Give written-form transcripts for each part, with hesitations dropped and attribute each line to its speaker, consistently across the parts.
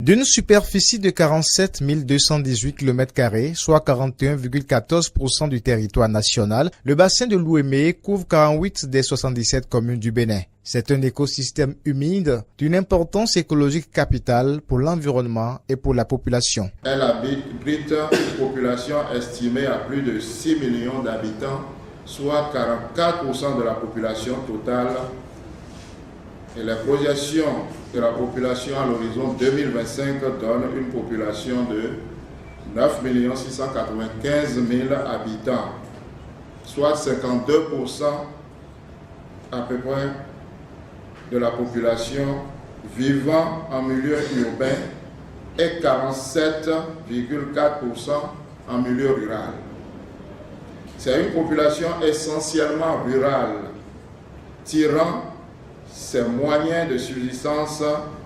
Speaker 1: D'une superficie de 47 218 km², soit 41,14% du territoire national, le bassin de l'Ouémé couvre 48 des 77 communes du Bénin. C'est un écosystème humide d'une importance écologique capitale pour l'environnement et pour la population.
Speaker 2: Elle abrite une population estimée à plus de 6 millions d'habitants, soit 44% de la population totale. Et les projections de la population à l'horizon 2025 donnent une population de 9 695 000 habitants, soit 52% à peu près de la population vivant en milieu urbain et 47,4% en milieu rural. C'est une population essentiellement rurale, tirant ses moyens de subsistance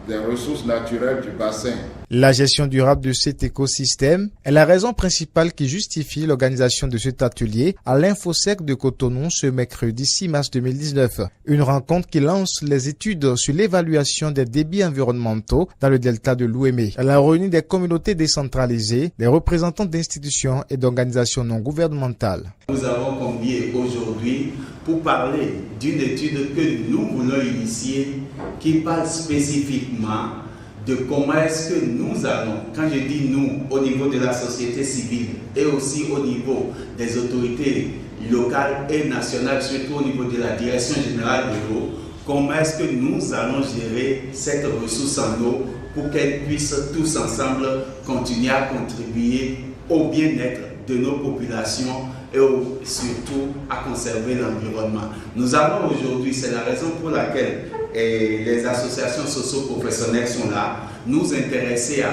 Speaker 2: des ressources naturelles du bassin.
Speaker 1: La gestion durable de cet écosystème est la raison principale qui justifie l'organisation de cet atelier à l'Infosec de Cotonou ce mercredi 6 mars 2019. Une rencontre qui lance les études sur l'évaluation des débits environnementaux dans le delta de l'Ouémé. Elle a réuni des communautés décentralisées, des représentants d'institutions et d'organisations non gouvernementales.
Speaker 3: Nous avons convié aujourd'hui pour parler d'une étude que nous voulons initier qui parle spécifiquement de comment est-ce que nous allons, quand je dis nous, au niveau de la société civile et aussi au niveau des autorités locales et nationales, surtout au niveau de la direction générale de l'eau, comment est-ce que nous allons gérer cette ressource en eau pour qu'elle puisse tous ensemble continuer à contribuer au bien-être de nos populations et surtout à conserver l'environnement. Nous allons aujourd'hui, c'est la raison pour laquelle les associations socio-professionnelles sont là, nous intéresser à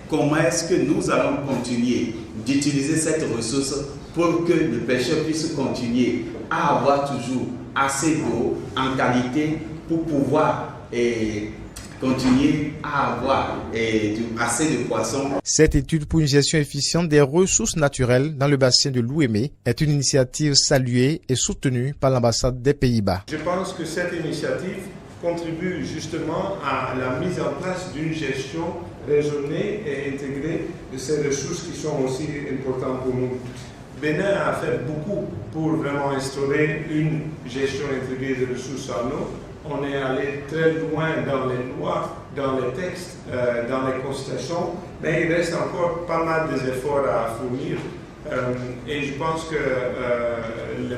Speaker 3: comment est-ce que nous allons continuer d'utiliser cette ressource pour que le pêcheur puisse continuer à avoir toujours assez d'eau en qualité pour pouvoir continuer à avoir assez de poissons.
Speaker 1: Cette étude pour une gestion efficiente des ressources naturelles dans le bassin de l'Ouémé est une initiative saluée et soutenue par l'ambassade des Pays-Bas.
Speaker 4: Je pense que cette initiative contribue justement à la mise en place d'une gestion raisonnée et intégrée de ces ressources qui sont aussi importantes pour nous. Bénin a fait beaucoup pour vraiment instaurer une gestion intégrée des ressources en eau. On est allé très loin dans les lois, dans les textes, dans les constitutions, mais il reste encore pas mal d'efforts à fournir. Et je pense que le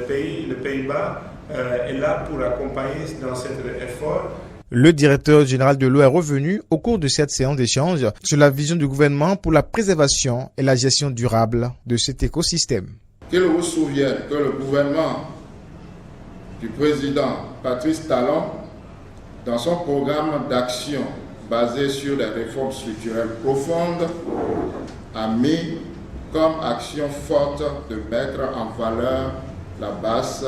Speaker 4: Pays-Bas est là pour accompagner dans cet effort.
Speaker 1: Le directeur général de l'eau est revenu au cours de cette séance d'échange sur la vision du gouvernement pour la préservation et la gestion durable de cet écosystème.
Speaker 2: Qu'il vous souvienne que le gouvernement du président Patrice Talon, dans son programme d'action basé sur les réformes structurelles profondes, a mis comme action forte de mettre en valeur la basse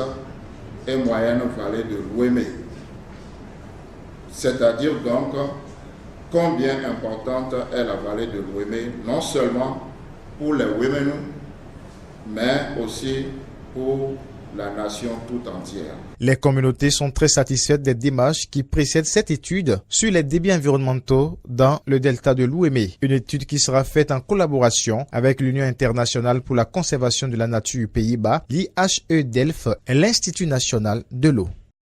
Speaker 2: et moyenne vallée de l'Ouémé. C'est-à-dire donc combien importante est la vallée de l'Ouémé, non seulement pour les Ouéménous, mais aussi pour la nation tout entière.
Speaker 1: Les communautés sont très satisfaites des démarches qui précèdent cette étude sur les débits environnementaux dans le delta de l'Ouémé. Une étude qui sera faite en collaboration avec l'Union internationale pour la conservation de la nature aux Pays-Bas, l'IHE Delft et l'Institut national de l'eau.